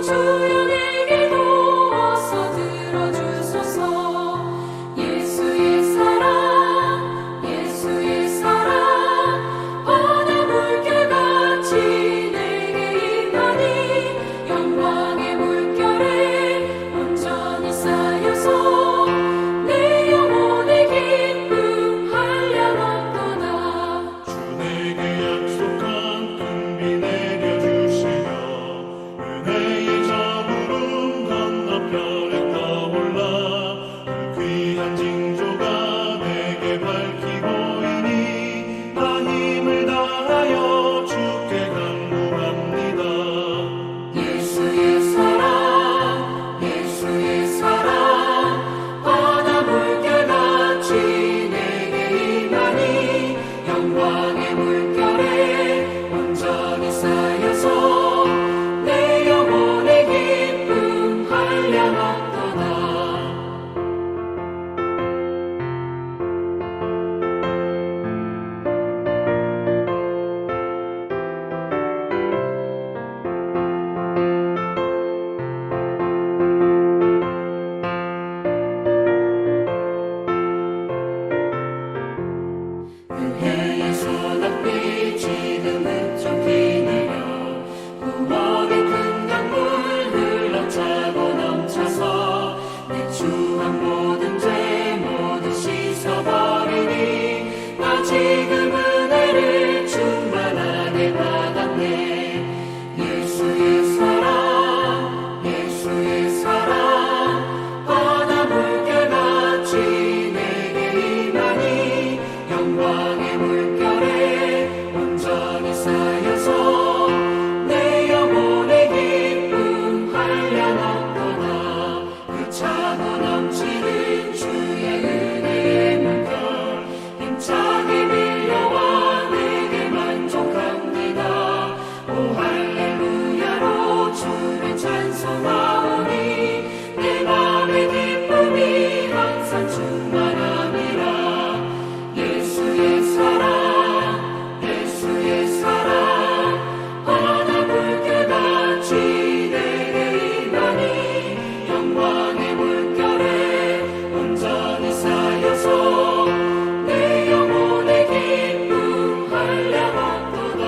주여 내게 도와서 들어주소서. 예수의 사랑 예수의 사랑 바다 물결같이 내게 임하니 영광의 물결에 온전히 쌓여서 내 영혼의 기쁨 한량없도다. 주 내게 약속한 큰 비 내려주시며 은혜의 저물음 건너편에 떠올라 그 귀한 징조가 내게 밝히 보이니 나 힘을 다하여 주께 간구합니다. 예수의 사랑 바다 물결같이 내게 임하니 영광의 물결에 온전히 쌓여서 내 영혼의 기쁨 한량없도다. 은혜의 소낙비 지금은 좁히 내려 구원의 큰 강물 흘러차고 넘쳐서 내 추한 모든 죄 모두 씻어버리니 나 지금 은혜를 충만하게 받았네. 예수의 사랑 바다 물결같이 내게 임하니 영광의 물결에 온전히 쌓여서 내 영혼의 기쁨 한량없도다. 그 차고 넘치는 주의 은혜의 물결 힘차게 밀려와 내게 만족합니다. 오 할렐루야로 주를 찬송하오니 내 맘의 기쁨이 항상 충만함이라. 예수의 사랑 바다 물결같이 내게 임하니 영광의 물결에 온전히 쌓여서 내 영혼의 기쁨 한량없도다.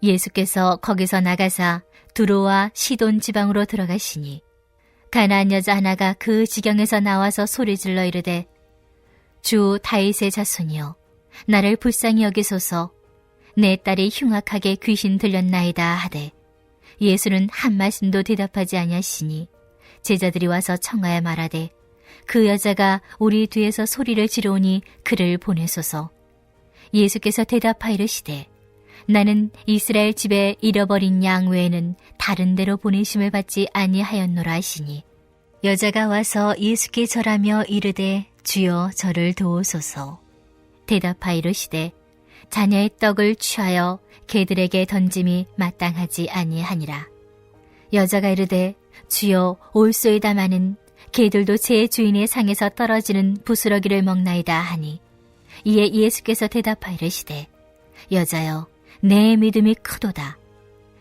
예수께서 거기서 나가사 두로와 시돈 지방으로 들어가시니 가나안 여자 하나가 그 지경에서 나와서 소리질러 이르되 주 다윗의 자손이여 나를 불쌍히 여기소서. 내 딸이 흉악하게 귀신 들렸나이다 하되 예수는 한 말씀도 대답하지 아니하시니 제자들이 와서 청하여 말하되 그 여자가 우리 뒤에서 소리를 지르오니 그를 보내소서. 예수께서 대답하여 이르시되 나는 이스라엘 집에 잃어버린 양 외에는 다른 데로 보내심을 받지 아니하였노라 하시니 여자가 와서 예수께 절하며 이르되 주여 저를 도우소서. 대답하여 이르시되 자녀의 떡을 취하여 개들에게 던짐이 마땅하지 아니하니라. 여자가 이르되 주여 올소이다마는 개들도 제 주인의 상에서 떨어지는 부스러기를 먹나이다 하니 이에 예수께서 대답하여 이르시되 여자여 내 믿음이 크도다.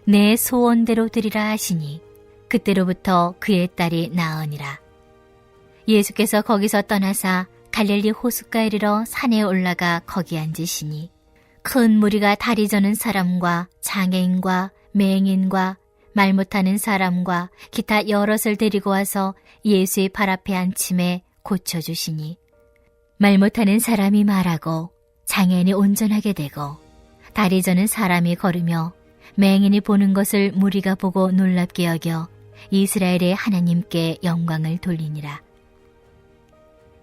내 소원대로 드리라 하시니 그때로부터 그의 딸이 나으니라. 예수께서 거기서 떠나사 갈릴리 호숫가에 이르러 산에 올라가 거기 앉으시니 큰 무리가 다리 저는 사람과 장애인과 맹인과 말 못하는 사람과 기타 여럿을 데리고 와서 예수의 발 앞에 앉힘에 고쳐주시니 말 못하는 사람이 말하고 장애인이 온전하게 되고 다리 저는 사람이 걸으며 맹인이 보는 것을 무리가 보고 놀랍게 여겨 이스라엘의 하나님께 영광을 돌리니라.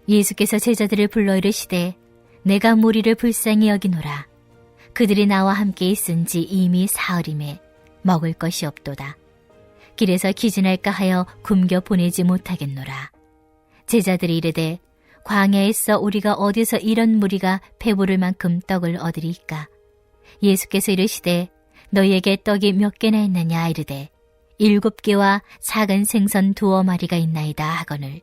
예수께서 제자들을 불러 이르시되 내가 무리를 불쌍히 여기노라. 그들이 나와 함께 있은 지 이미 사흘임에 먹을 것이 없도다. 길에서 기진할까 하여 굶겨 보내지 못하겠노라. 제자들이 이르되 광야에서 우리가 어디서 이런 무리가 배부를 만큼 떡을 얻으리까? 예수께서 이르시되 너희에게 떡이 몇 개나 있느냐 이르되 7개와 작은 생선 2마리가 있나이다 하거늘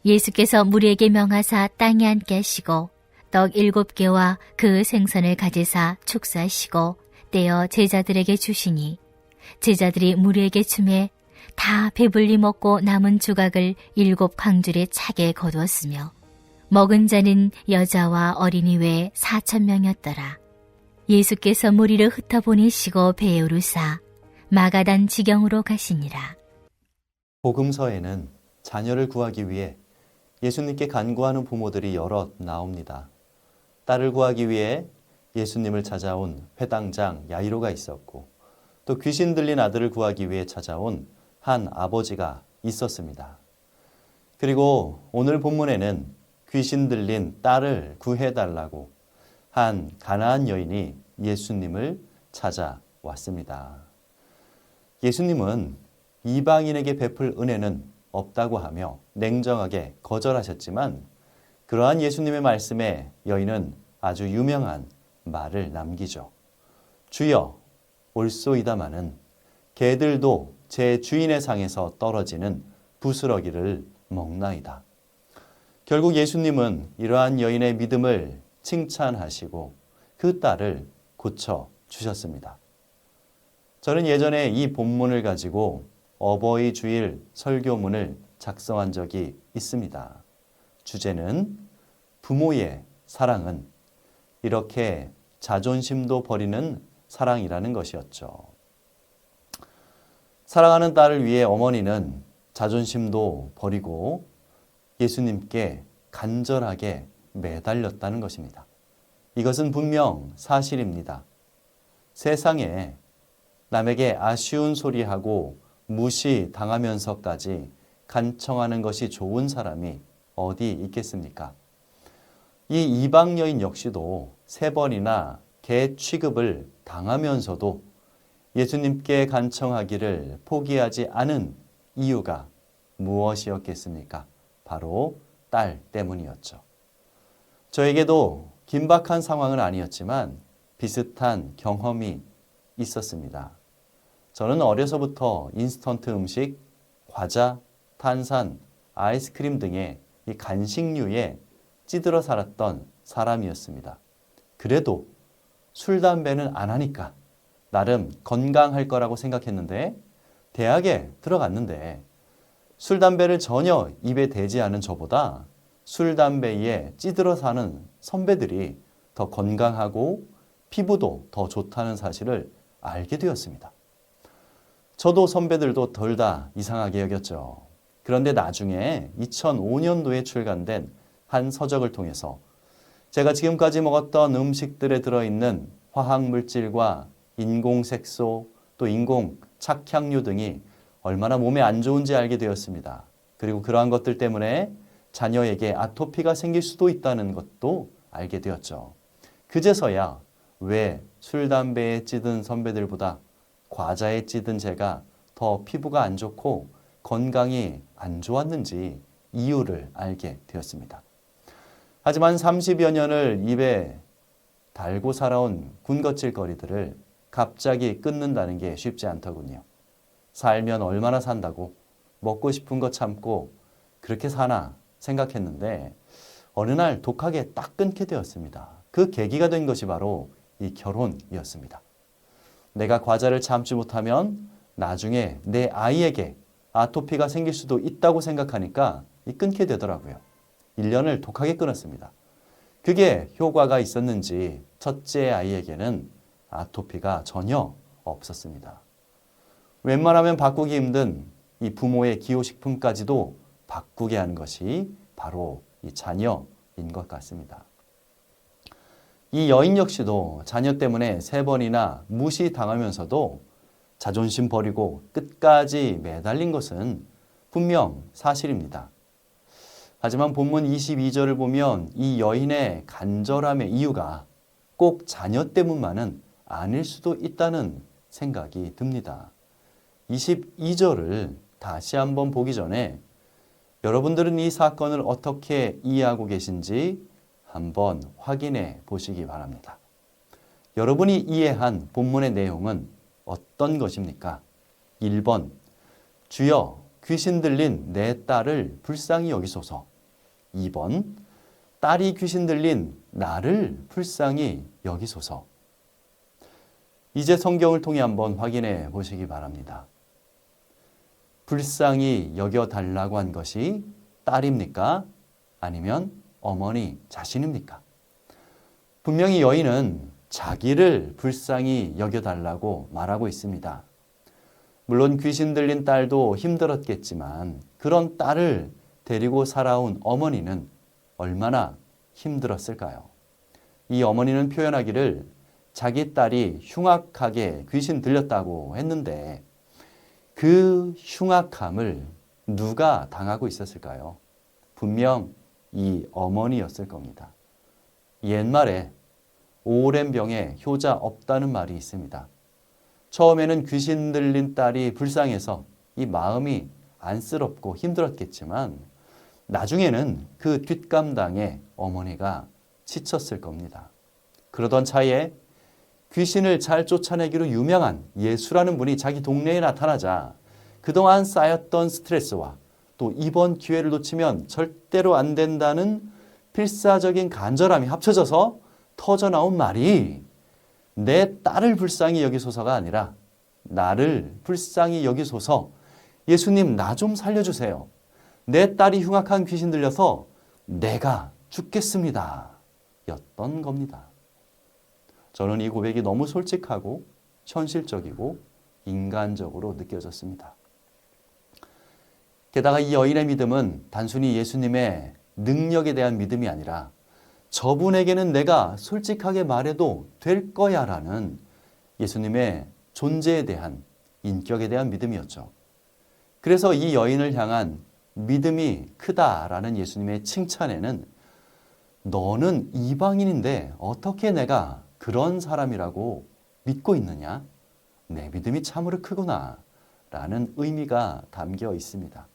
예수께서 무리에게 명하사 땅에 앉게 하시고 떡 7개와 그 생선을 가지사 축사하시고 떼어 제자들에게 주시니 제자들이 무리에게 주매 다 배불리 먹고 남은 조각을 7 광줄에 차게 거두었으며 먹은 자는 여자와 어린이 외에 4,000명이었더라. 예수께서 무리를 흩어보내시고 배에 오르사 마가단 지경으로 가시니라. 복음서에는 자녀를 구하기 위해 예수님께 간구하는 부모들이 여럿 나옵니다. 딸을 구하기 위해 예수님을 찾아온 회당장 야이로가 있었고 또 귀신 들린 아들을 구하기 위해 찾아온 한 아버지가 있었습니다. 그리고 오늘 본문에는 귀신 들린 딸을 구해달라고 한 가나안 여인이 예수님을 찾아왔습니다. 예수님은 이방인에게 베풀 은혜는 없다고 하며 냉정하게 거절하셨지만 그러한 예수님의 말씀에 여인은 아주 유명한 말을 남기죠. 주여, 올소이다마는 개들도 제 주인의 상에서 떨어지는 부스러기를 먹나이다. 결국 예수님은 이러한 여인의 믿음을 칭찬하시고 그 딸을 고쳐주셨습니다. 저는 예전에 이 본문을 가지고 어버이 주일 설교문을 작성한 적이 있습니다. 주제는 부모의 사랑은 이렇게 자존심도 버리는 사랑이라는 것이었죠. 사랑하는 딸을 위해 어머니는 자존심도 버리고 예수님께 간절하게 매달렸다는 것입니다. 이것은 분명 사실입니다. 세상에 남에게 아쉬운 소리하고 무시당하면서까지 간청하는 것이 좋은 사람이 어디 있겠습니까? 이 이방 여인 역시도 3번이나 개 취급을 당하면서도 예수님께 간청하기를 포기하지 않은 이유가 무엇이었겠습니까? 바로 딸 때문이었죠. 저에게도 긴박한 상황은 아니었지만 비슷한 경험이 있었습니다. 저는 어려서부터 인스턴트 음식, 과자, 탄산, 아이스크림 등의 이 간식류에 찌들어 살았던 사람이었습니다. 그래도 술, 담배는 안 하니까 나름 건강할 거라고 생각했는데 대학에 들어갔는데 술, 담배를 전혀 입에 대지 않은 저보다 술, 담배에 찌들어 사는 선배들이 더 건강하고 피부도 더 좋다는 사실을 알게 되었습니다. 저도 선배들도 덜 다 이상하게 여겼죠. 그런데 나중에 2005년도에 출간된 한 서적을 통해서 제가 지금까지 먹었던 음식들에 들어있는 화학물질과 인공색소 또 인공 착향류 등이 얼마나 몸에 안 좋은지 알게 되었습니다. 그리고 그러한 것들 때문에 자녀에게 아토피가 생길 수도 있다는 것도 알게 되었죠. 그제서야 왜 술, 담배에 찌든 선배들보다 과자에 찌든 제가 더 피부가 안 좋고 건강이 안 좋았는지 이유를 알게 되었습니다. 하지만 30여 년을 입에 달고 살아온 군것질거리들을 갑자기 끊는다는 게 쉽지 않더군요. 살면 얼마나 산다고 먹고 싶은 거 참고 그렇게 사나 생각했는데 어느 날 독하게 딱 끊게 되었습니다. 그 계기가 된 것이 바로 이 결혼이었습니다. 내가 과자를 참지 못하면 나중에 내 아이에게 아토피가 생길 수도 있다고 생각하니까 끊게 되더라고요. 1년을 독하게 끊었습니다. 그게 효과가 있었는지 첫째 아이에게는 아토피가 전혀 없었습니다. 웬만하면 바꾸기 힘든 이 부모의 기호식품까지도 바꾸게 하는 것이 바로 이 자녀인 것 같습니다. 이 여인 역시도 자녀 때문에 3번이나 무시당하면서도 자존심 버리고 끝까지 매달린 것은 분명 사실입니다. 하지만 본문 22절을 보면 이 여인의 간절함의 이유가 꼭 자녀 때문만은 아닐 수도 있다는 생각이 듭니다. 22절을 다시 한번 보기 전에 여러분들은 이 사건을 어떻게 이해하고 계신지 한번 확인해 보시기 바랍니다. 여러분이 이해한 본문의 내용은 어떤 것입니까? 1번 주여 귀신 들린 내 딸을 불쌍히 여기소서. 2번 딸이 귀신 들린 나를 불쌍히 여기소서. 이제 성경을 통해 한번 확인해 보시기 바랍니다. 불쌍히 여겨달라고 한 것이 딸입니까? 아니면 어머니 자신입니까? 분명히 여인은 자기를 불쌍히 여겨달라고 말하고 있습니다. 물론 귀신 들린 딸도 힘들었겠지만 그런 딸을 데리고 살아온 어머니는 얼마나 힘들었을까요? 이 어머니는 표현하기를 자기 딸이 흉악하게 귀신 들렸다고 했는데 그 흉악함을 누가 당하고 있었을까요? 분명 이 어머니였을 겁니다. 옛말에 오랜 병에 효자 없다는 말이 있습니다. 처음에는 귀신 들린 딸이 불쌍해서 이 마음이 안쓰럽고 힘들었겠지만 나중에는 그 뒷감당에 어머니가 지쳤을 겁니다. 그러던 차에 귀신을 잘 쫓아내기로 유명한 예수라는 분이 자기 동네에 나타나자 그동안 쌓였던 스트레스와 또 이번 기회를 놓치면 절대로 안 된다는 필사적인 간절함이 합쳐져서 터져나온 말이 내 딸을 불쌍히 여기소서가 아니라 나를 불쌍히 여기소서. 예수님 나 좀 살려주세요. 내 딸이 흉악한 귀신 들려서 내가 죽겠습니다. 였던 겁니다. 저는 이 고백이 너무 솔직하고 현실적이고 인간적으로 느껴졌습니다. 게다가 이 여인의 믿음은 단순히 예수님의 능력에 대한 믿음이 아니라 저분에게는 내가 솔직하게 말해도 될 거야 라는 예수님의 존재에 대한 인격에 대한 믿음이었죠. 그래서 이 여인을 향한 믿음이 크다라는 예수님의 칭찬에는 너는 이방인인데 어떻게 내가 그런 사람이라고 믿고 있느냐? 내 믿음이 참으로 크구나 라는 의미가 담겨 있습니다.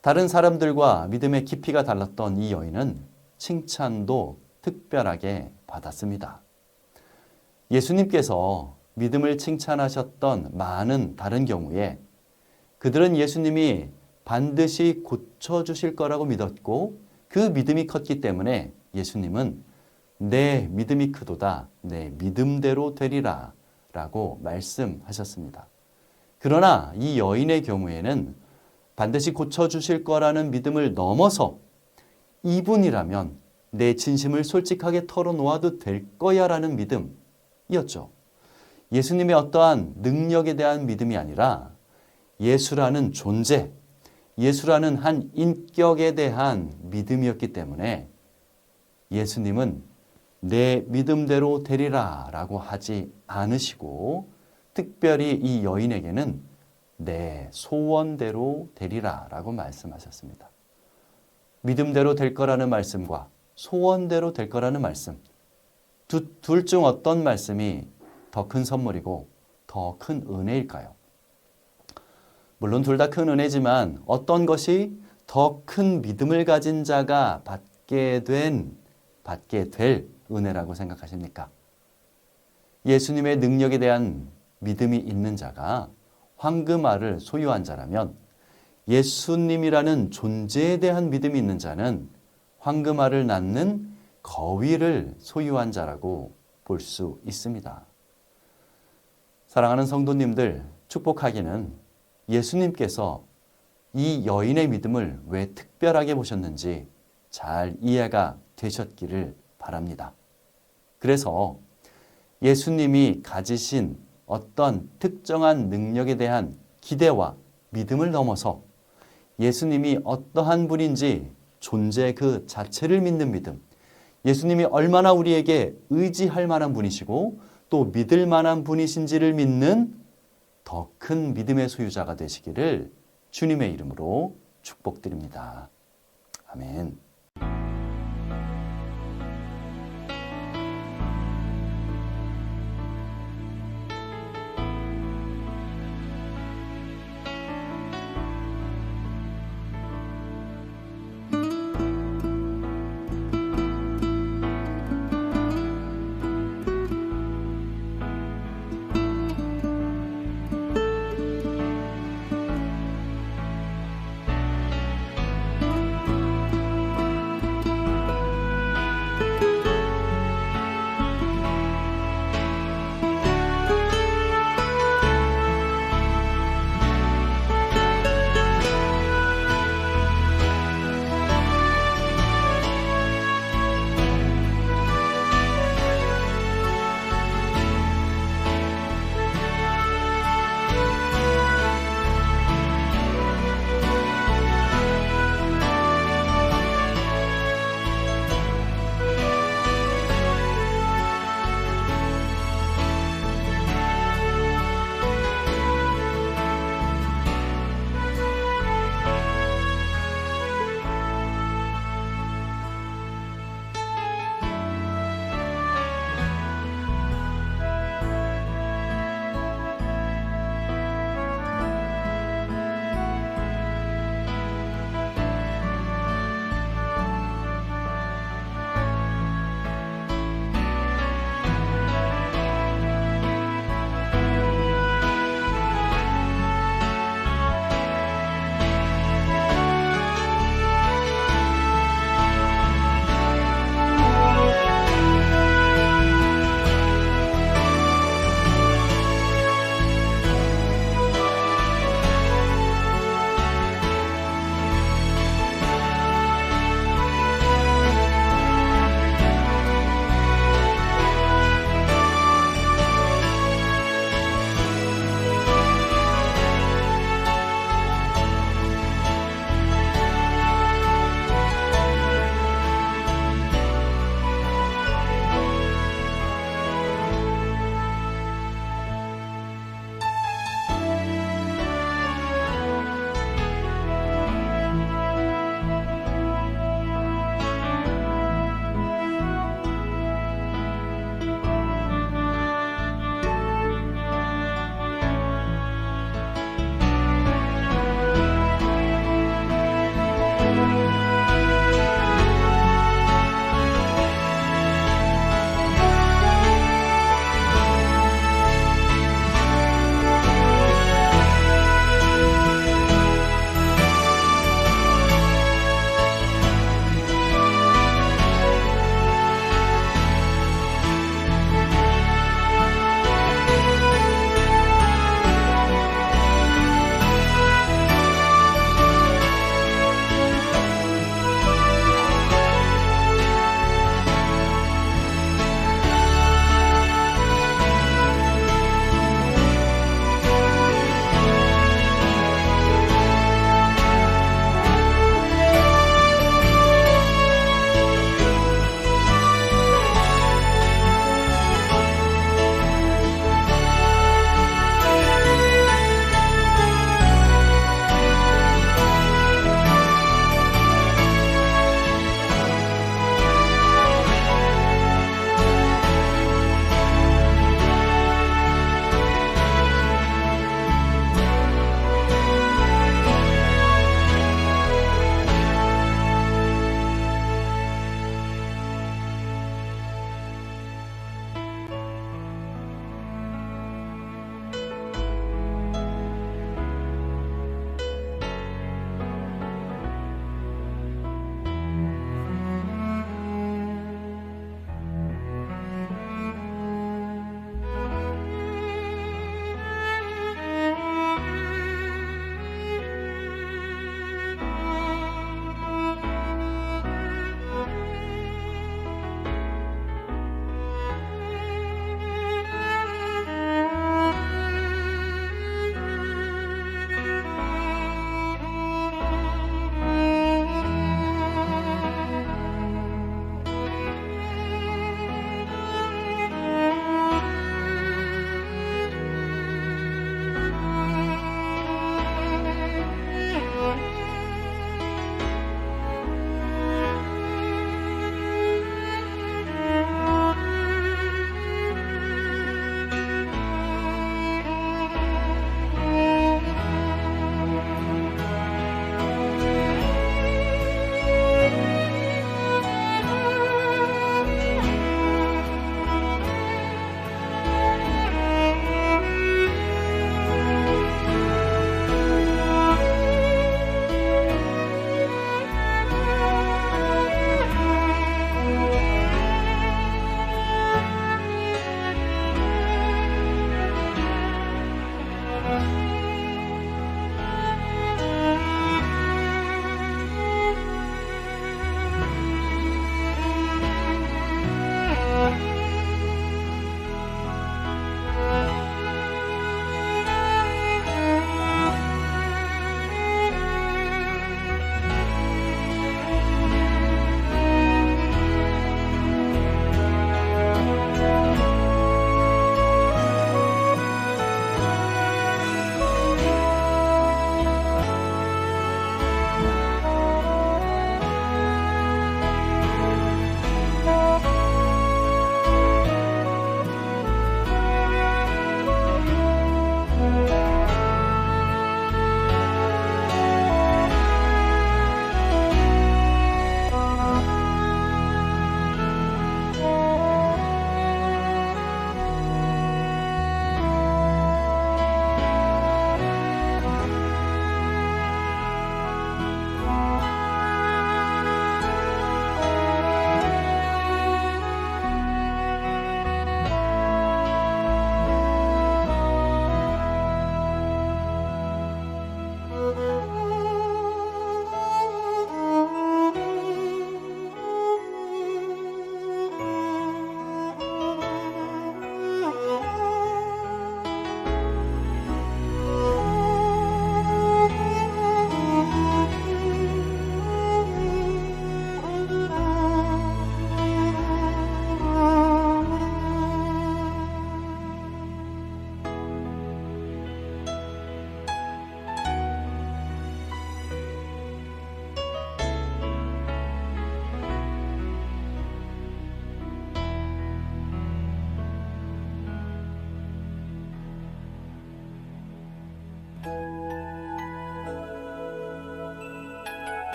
다른 사람들과 믿음의 깊이가 달랐던 이 여인은 칭찬도 특별하게 받았습니다. 예수님께서 믿음을 칭찬하셨던 많은 다른 경우에 그들은 예수님이 반드시 고쳐주실 거라고 믿었고 그 믿음이 컸기 때문에 예수님은 내 믿음이 크도다 내 믿음대로 되리라 라고 말씀하셨습니다. 그러나 이 여인의 경우에는 반드시 고쳐주실 거라는 믿음을 넘어서 이분이라면 내 진심을 솔직하게 털어놓아도 될 거야 라는 믿음이었죠. 예수님의 어떠한 능력에 대한 믿음이 아니라 예수라는 존재, 예수라는 한 인격에 대한 믿음이었기 때문에 예수님은 내 믿음대로 되리라 라고 하지 않으시고 특별히 이 여인에게는 내 소원대로 되리라 라고 말씀하셨습니다. 믿음대로 될 거라는 말씀과 소원대로 될 거라는 말씀, 둘 중 어떤 말씀이 더 큰 선물이고 더 큰 은혜일까요? 물론 둘 다 큰 은혜지만 어떤 것이 더 큰 믿음을 가진 자가 받게 될 은혜라고 생각하십니까? 예수님의 능력에 대한 믿음이 있는 자가 황금알을 소유한 자라면 예수님이라는 존재에 대한 믿음이 있는 자는 황금알을 낳는 거위를 소유한 자라고 볼 수 있습니다. 사랑하는 성도님들, 축복하기는 예수님께서 이 여인의 믿음을 왜 특별하게 보셨는지 잘 이해가 되셨기를 바랍니다. 그래서 예수님이 가지신 어떤 특정한 능력에 대한 기대와 믿음을 넘어서 예수님이 어떠한 분인지 존재 그 자체를 믿는 믿음, 예수님이 얼마나 우리에게 의지할 만한 분이시고 또 믿을 만한 분이신지를 믿는 더 큰 믿음의 소유자가 되시기를 주님의 이름으로 축복드립니다. 아멘.